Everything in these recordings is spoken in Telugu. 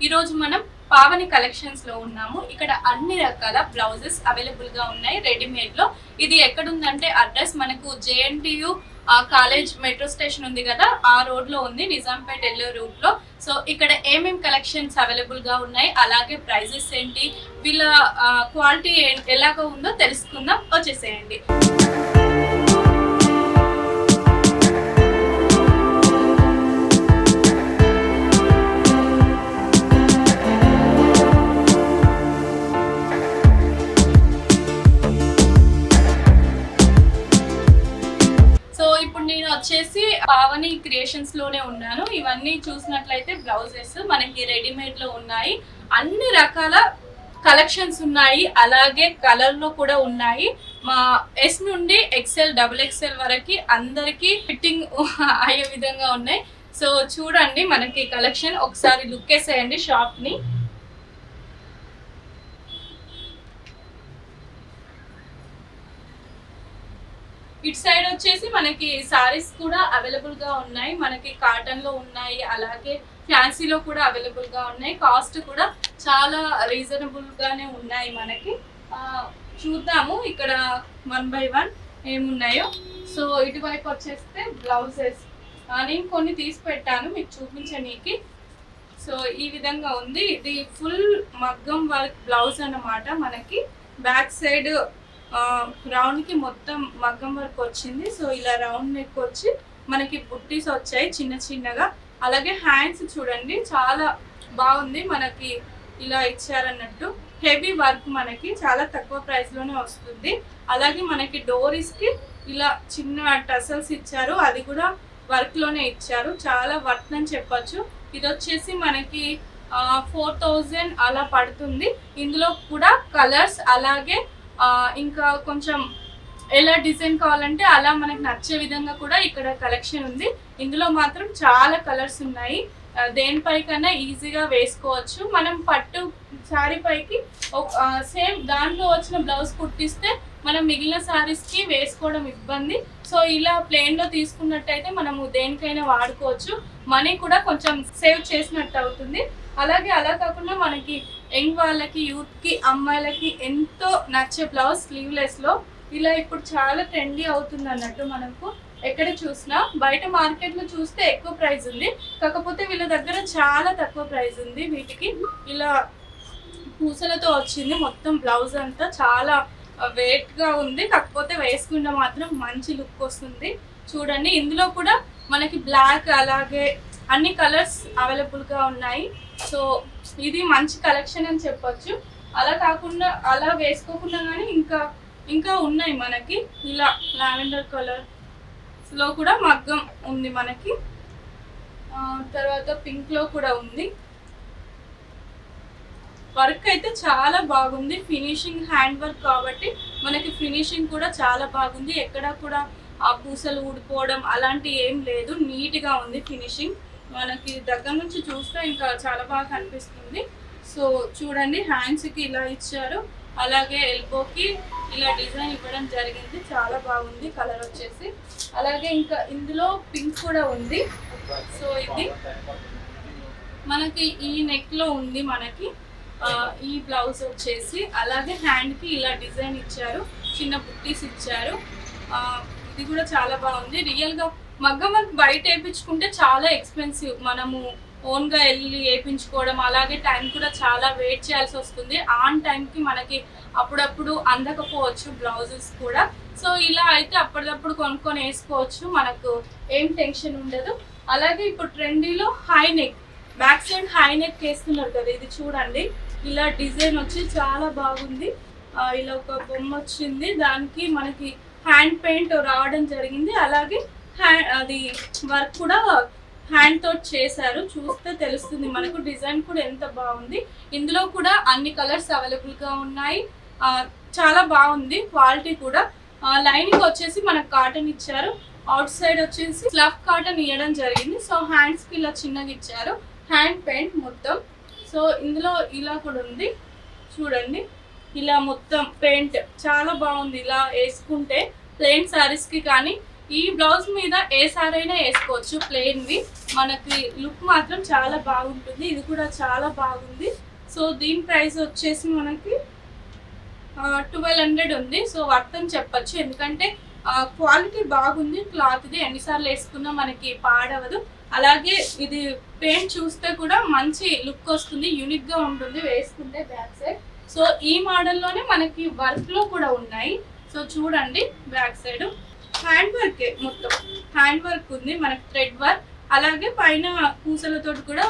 ఈ రోజు మనం పావని కలెక్షన్స్ లో ఉన్నాము. ఇక్కడ అన్ని రకాల బ్లౌజెస్ అవైలబుల్ గా ఉన్నాయి రెడీమేడ్ లో. ఇది ఎక్కడ ఉందంటే అడ్రస్ మనకు జేఎన్టీయు కాలేజ్ మెట్రో స్టేషన్ ఉంది కదా, ఆ రోడ్ లో ఉంది, నిజాంపేట్ ఎల్లో రూట్ లో. సో ఇక్కడ ఏమేం కలెక్షన్స్ అవైలబుల్ గా ఉన్నాయి, అలాగే ప్రైజెస్ ఏంటి, వీళ్ళ క్వాలిటీ ఎలాగో ఉందో తెలుసుకుందాం. వచ్చేసేయండి. నేను వచ్చేసి పావని క్రియేషన్స్ లోనే ఉన్నాను. ఇవన్నీ చూసినట్లయితే బ్లౌజెస్ మనకి రెడీమేడ్ లో ఉన్నాయి. అన్ని రకాల కలెక్షన్స్ ఉన్నాయి, అలాగే కలర్ లో కూడా ఉన్నాయి. మా ఎస్ నుండి ఎక్సెల్ డబుల్ ఎక్సెల్ వరకు అందరికి ఫిట్టింగ్ అయ్యే విధంగా ఉన్నాయి. సో చూడండి మనకి కలెక్షన్, ఒకసారి లుక్ వేసేయండి షాప్ ని. ఇటు సైడ్ వచ్చేసి మనకి సారీస్ కూడా అవైలబుల్ గా ఉన్నాయి. మనకి కాటన్ లో ఉన్నాయి, అలాగే ఫ్యాన్సీలో కూడా అవైలబుల్ గా ఉన్నాయి. కాస్ట్ కూడా చాలా రీజనబుల్ గానే ఉన్నాయి మనకి. చూద్దాము ఇక్కడ 1 by 1 ఏమున్నాయో. సో ఇటువైపు వచ్చేస్తే బ్లౌజెస్ నేను కొన్ని తీసి పెట్టాను మీకు చూపించనీకి. సో ఈ విధంగా ఉంది. ఇది ఫుల్ మగ్గం వర్క్ బ్లౌజ్ అన్నమాట. మనకి బ్యాక్ సైడ్ రౌండ్ కి మొత్తం మగ్గం వర్క్ వచ్చింది. సో ఇలా రౌండ్ నెక్ వచ్చి మనకి బుట్టీస్ వచ్చాయి చిన్న చిన్నగా. అలాగే హ్యాండ్స్ చూడండి చాలా బాగుంది, మనకి ఇలా ఇచ్చారన్నట్టు. హెవీ వర్క్ మనకి చాలా తక్కువ ప్రైస్ లోనే వస్తుంది. అలాగే మనకి డోరీస్ కి ఇలా చిన్న టసల్స్ ఇచ్చారు, అది కూడా వర్క్ లోనే ఇచ్చారు. చాలా వర్క్ అని చెప్పొచ్చు. ఇది వచ్చేసి మనకి 4000 అలా పడుతుంది. ఇందులో కూడా కలర్స్ అలాగే ఇంకా కొంచెం ఎలా డిజైన్ కావాలంటే అలా మనకు నచ్చే విధంగా కూడా ఇక్కడ కలెక్షన్ ఉంది. ఇందులో మాత్రం చాలా కలర్స్ ఉన్నాయి. దేనిపై కన్నా ఈజీగా వేసుకోవచ్చు. మనం పట్టు శారీ పైకి సేమ్ దాంట్లో వచ్చిన బ్లౌజ్ కుట్టిస్తే మనం మిగిలిన శారీస్ కి వేసుకోవడం ఇబ్బంది. సో ఇలా ప్లెయిన్ లో తీసుకున్నట్టయితే మనము దేనికైనా వాడుకోవచ్చు. మనీ కూడా కొంచెం సేవ్ చేసినట్టు అవుతుంది. అలాగే అలా కాకుండా మనకి యంగ్ వాళ్ళకి, యూత్ కి, అమ్మాయిలకి ఎంతో నచ్చే బ్లౌజ్ స్లీవ్లెస్ లో ఇలా ఇప్పుడు చాలా ట్రెండీ అవుతుంది అన్నట్టు. మనకు ఎక్కడ చూసినా బయట మార్కెట్ లో చూస్తే ఎక్కువ ప్రైస్ ఉంది, కాకపోతే వీళ్ళ దగ్గర చాలా తక్కువ ప్రైస్ ఉంది. వీటికి ఇలా పూసలతో వచ్చింది మొత్తం బ్లౌజ్ అంతా. చాలా వెయిట్ గా ఉంది, కాకపోతే వేసుకుంటే మాత్రం మంచి లుక్ వస్తుంది. చూడండి ఇందులో కూడా మనకి బ్లాక్ అలాగే అన్ని కలర్స్ అవైలబుల్ గా ఉన్నాయి. సో ఇది మంచి కలెక్షన్ అని చెప్పొచ్చు. అలా కాకుండా అలా వేసుకోకుండా కానీ ఇంకా ఉన్నాయి మనకి. ఇలా లావెండర్ కలర్ లో కూడా మగ్గం ఉంది మనకి. తర్వాత పింక్ లో కూడా ఉంది. వర్క్ అయితే చాలా బాగుంది. ఫినిషింగ్ హ్యాండ్ వర్క్ కాబట్టి మనకి ఫినిషింగ్ కూడా చాలా బాగుంది. ఎక్కడ కూడా ఆ పూసలు ఊడిపోవడం అలాంటి ఏం లేదు, నీట్ గా ఉంది ఫినిషింగ్. మనకి దగ్గర నుంచి చూస్తే ఇంకా చాలా బాగా కనిపిస్తుంది. సో చూడండి హ్యాండ్స్ కి ఇలా ఇచ్చారు, అలాగే ఎల్బోకి ఇలా డిజైన్ ఇవ్వడం జరిగింది. చాలా బాగుంది కలర్ వచ్చేసి. అలాగే ఇంకా ఇందులో పింక్ కూడా ఉంది. సో ఇది మనకి ఈ నెక్ లో ఉంది మనకి ఈ బ్లౌజ్ వచ్చేసి. అలాగే హ్యాండ్ కి ఇలా డిజైన్ ఇచ్చారు, చిన్న బుట్టీస్ ఇచ్చారు. ఇది కూడా చాలా బాగుంది. రియల్ గా మగ్గం వర్క్ బయట వేయించుకుంటే చాలా ఎక్స్పెన్సివ్. మనము ఓన్ గా వెళ్ళి వేయించుకోవడం, అలాగే టైం కూడా చాలా వెయిట్ చేయాల్సి వస్తుంది. ఆన్ టైంకి మనకి అప్పుడప్పుడు అందకపోవచ్చు బ్లౌజెస్ కూడా. సో ఇలా అయితే అప్పటికప్పుడు కొనుక్కొని వేసుకోవచ్చు, మనకు ఏం టెన్షన్ ఉండదు. అలాగే ఇప్పుడు ట్రెండీలో high neck, back side high neck వేస్తున్నారు కదా, ఇది చూడండి ఇలా డిజైన్ వచ్చి చాలా బాగుంది. ఇలా ఒక బొమ్మ వచ్చింది, దానికి మనకి హ్యాండ్ పెయింట్ రావడం జరిగింది. అలాగే అది వర్క్ కూడా హ్యాండ్ తోటి చేశారు, చూస్తే తెలుస్తుంది మనకు. డిజైన్ కూడా ఎంత బాగుంది. ఇందులో కూడా అన్ని కలర్స్ అవైలబుల్ గా ఉన్నాయి. చాలా బాగుంది క్వాలిటీ కూడా. లైనింగ్ వచ్చేసి మనకు కాటన్ ఇచ్చారు, అవుట్ సైడ్ వచ్చేసి స్లఫ్ కాటన్ ఇవ్వడం జరిగింది. సో హ్యాండ్స్ కి ఇలా చిన్నగా ఇచ్చారు, హ్యాండ్ పెయింట్ మొత్తం. సో ఇందులో ఇలా కూడా ఉంది చూడండి, ఇలా మొత్తం పెయింట్ చాలా బాగుంది. ఇలా వేసుకుంటే ప్లెయిన్ శారీస్ కి కానీ ఈ బ్లౌజ్ మీద ఏ సారీ అయినా వేసుకోవచ్చు, ప్లెయిన్వి. మనకి లుక్ మాత్రం చాలా బాగుంటుంది. ఇది కూడా చాలా బాగుంది. సో దీని ప్రైస్ వచ్చేసి మనకి 1200 ఉంది. సో వర్త్ అని చెప్పచ్చు, ఎందుకంటే క్వాలిటీ బాగుంది. క్లాత్ ఇది ఎన్నిసార్లు వేసుకున్నా మనకి పాడవదు. అలాగే ఇది పెయింట్ చూస్తే కూడా మంచి లుక్ వస్తుంది, యూనిక్ గా ఉంటుంది వేసుకుంటే బ్యాక్ సైడ్. సో ఈ మోడల్లోనే మనకి వర్క్ లో కూడా ఉన్నాయి. సో చూడండి బ్యాక్ సైడ్ హ్యాండ్ వర్క్, మొత్తం హ్యాండ్ వర్క్ ఉంది, మనకి థ్రెడ్ వర్క్. అలాగే పైన పూసలతో కూడా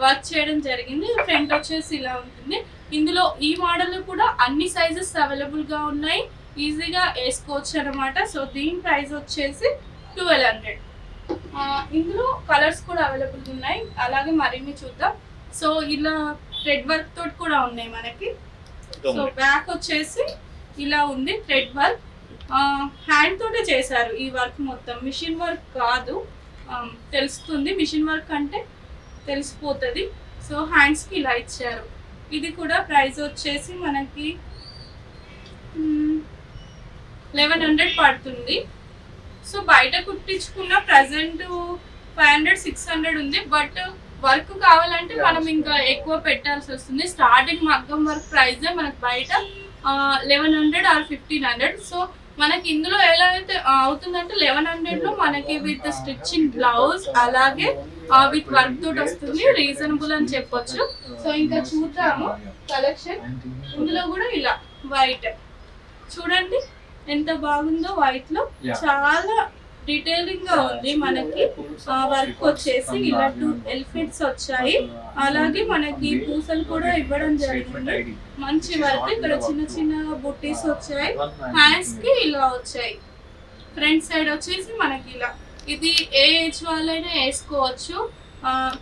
వర్క్ చేయడం జరిగింది. ఫ్రంట్ వచ్చేసి ఇలా ఉంటుంది. ఇందులో ఈ మోడల్ కూడా అన్ని సైజెస్ అవైలబుల్ గా ఉన్నాయి, ఈజీగా వేసుకోవచ్చు అనమాట. సో దీని ప్రైస్ వచ్చేసి 1200. ఇందులో కలర్స్ కూడా అవైలబుల్ ఉన్నాయి. అలాగే మరిన్ని చూద్దాం. సో ఇలా థ్రెడ్ వర్క్ తోటి కూడా ఉన్నాయి మనకి. సో బ్యాక్ వచ్చేసి ఇలా ఉంది, థ్రెడ్ వర్క్. హ్యాండ్ తోటే చేశారు ఈ వర్క్ మొత్తం, మిషన్ వర్క్ కాదు. తెలుస్తుంది, మిషన్ వర్క్ అంటే తెలిసిపోతుంది. సో హ్యాండ్స్కి ఇలా ఇచ్చారు. ఇది కూడా ప్రైస్ వచ్చేసి మనకి 1100 పడుతుంది. సో బయట కుట్టించుకున్న ప్రజెంట్ 500-600 ఉంది. బట్ వర్క్ కావాలంటే మనం ఇంకా ఎక్కువ పెట్టాల్సి వస్తుంది. స్టార్టింగ్ మగ్గం వర్క్ ప్రైజే మనకి బయట 1100 ఆర్ 1500. సో మనకి ఇందులో ఎలా అయితే అవుతుందంటే 1100 లో మనకి విత్ స్టిచ్చింగ్ బ్లౌజ్ అలాగే విత్ వర్క్ తోటి వస్తుంది, రీజనబుల్ అని చెప్పొచ్చు. సో ఇంకా చూద్దాము కలెక్షన్. ఇందులో కూడా ఇలా వైట్ చూడండి ఎంత బాగుందో, వైట్ లో చాలా డీటెయిలింగ్ గా ఉంది. మనకి వర్క్ వచ్చేసి ఇలా 2 ఎలిఫెంట్స్ వచ్చాయి. అలాగే మనకి పూసలు కూడా ఇవ్వడం జరిగింది, మంచి వర్క్. ఇక్కడ చిన్న చిన్న బుట్టీస్ వచ్చాయి, హ్యాండ్స్ కి ఇలా వచ్చాయి. ఫ్రంట్ సైడ్ వచ్చేసి మనకి ఇలా, ఇది ఏ ఏజ్ వాళ్ళైనా వేసుకోవచ్చు,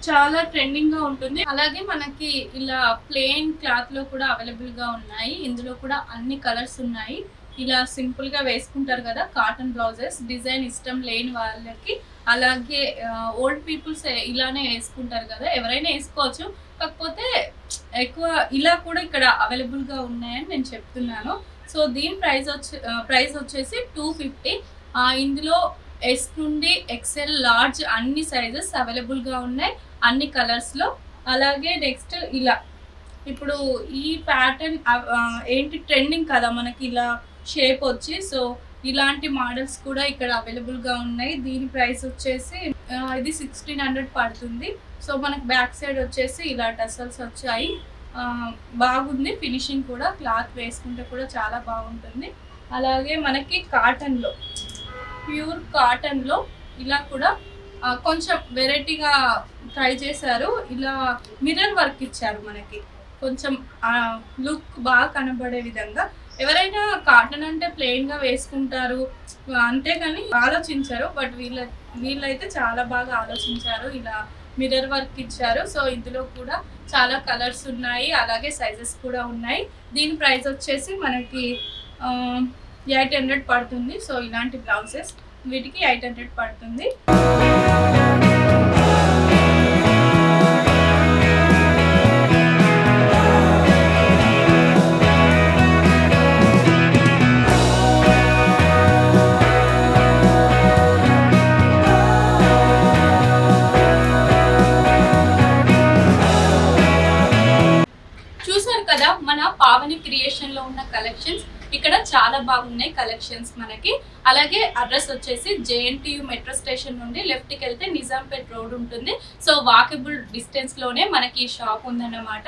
చాలా ట్రెండింగ్ గా ఉంటుంది. అలాగే మనకి ఇలా ప్లెయిన్ క్లాత్ లో కూడా అవైలబుల్ గా ఉన్నాయి. ఇందులో కూడా అన్ని కలర్స్ ఉన్నాయి. ఇలా సింపుల్ గా వేసుకుంటారు కదా కాటన్ బ్లౌజెస్, డిజైన్ ఇష్టం లేని వాళ్ళకి, అలాగే ఓల్డ్ పీపుల్స్ ఇలానే వేసుకుంటారు కదా, ఎవరైనా వేసుకోవచ్చు. కాకపోతే ఎక్కువ ఇలా కూడా ఇక్కడ అవైలబుల్ గా ఉన్నాయని నేను చెప్తున్నాను. సో దీని ప్రైస్ వచ్చేసి 250. ఇందులో ఎస్ నుండి ఎక్సెల్, లార్జ్ అన్ని సైజెస్ అవైలబుల్ గా ఉన్నాయి, అన్ని కలర్స్ లో. అలాగే నెక్స్ట్ ఇలా ఇప్పుడు ఈ ప్యాటర్న్ ఏంటి ట్రెండింగ్ కదా మనకి ఇలా షేప్ వచ్చి. సో ఇలాంటి మోడల్స్ కూడా ఇక్కడ అవైలబుల్ గా ఉన్నాయి. దీని ప్రైస్ వచ్చేసి ఇది 1600 పడుతుంది. సో మనకి బ్యాక్ సైడ్ వచ్చేసి ఇలా టసల్స్ వచ్చాయి, బాగుంది ఫినిషింగ్ కూడా. క్లాత్ వేసుకుంటే కూడా చాలా బాగుంటుంది. అలాగే మనకి కాటన్ లో, ప్యూర్ కాటన్ లో ఇలా కూడా కొంచెం వెరైటీగా ట్రై చేశారు. ఇలా మిర్రర్ వర్క్ ఇచ్చారు మనకి, కొంచెం లుక్ బాగా కనబడే విధంగా. ఎవరైనా కాటన్ అంటే ప్లెయిన్ గా వేసుకుంటారు అంతేగాని ఆలోచించారు, బట్ వీళ్ళైతే చాలా బాగా ఆలోచించారు. ఇలా మిర్రర్ వర్క్ ఇచ్చారు. సో ఇందులో కూడా చాలా కలర్స్ ఉన్నాయి, అలాగే సైజెస్ కూడా ఉన్నాయి. దీని ప్రైస్ వచ్చేసి మనకి 800 పడుతుంది. సో ఇలాంటి బ్లౌజెస్ వీటికి 800 పడుతుంది. చూసారు కదా మన పావని క్రియేషన్ లో ఉన్న కలెక్షన్స్. ఇక్కడ చాలా బాగున్నాయి కలెక్షన్స్ మనకి. అలాగే అడ్రస్ వచ్చేసి JNTU మెట్రో స్టేషన్ నుండి లెఫ్ట్ కి వెళ్తే నిజాంపేట్ రోడ్ ఉంటుంది. సో వాకబుల్ డిస్టెన్స్ లోనే మనకి షాప్ ఉందన్నమాట.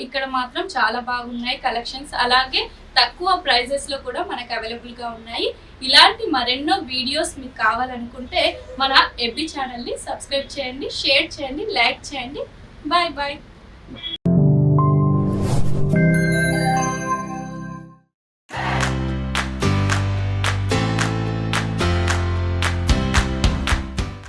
ఇక్కడ మాత్రం చాలా బాగున్నాయి కలెక్షన్స్. అలాగే తక్కువ ప్రైజెస్ లో కూడా మనకి అవైలబుల్ గా ఉన్నాయి. ఇలాంటి మరెన్నో వీడియోస్ మీకు కావాలనుకుంటే మన FB ఛానల్ ని సబ్స్క్రైబ్ చేయండి, షేర్ చేయండి, లైక్ చేయండి. Bye bye.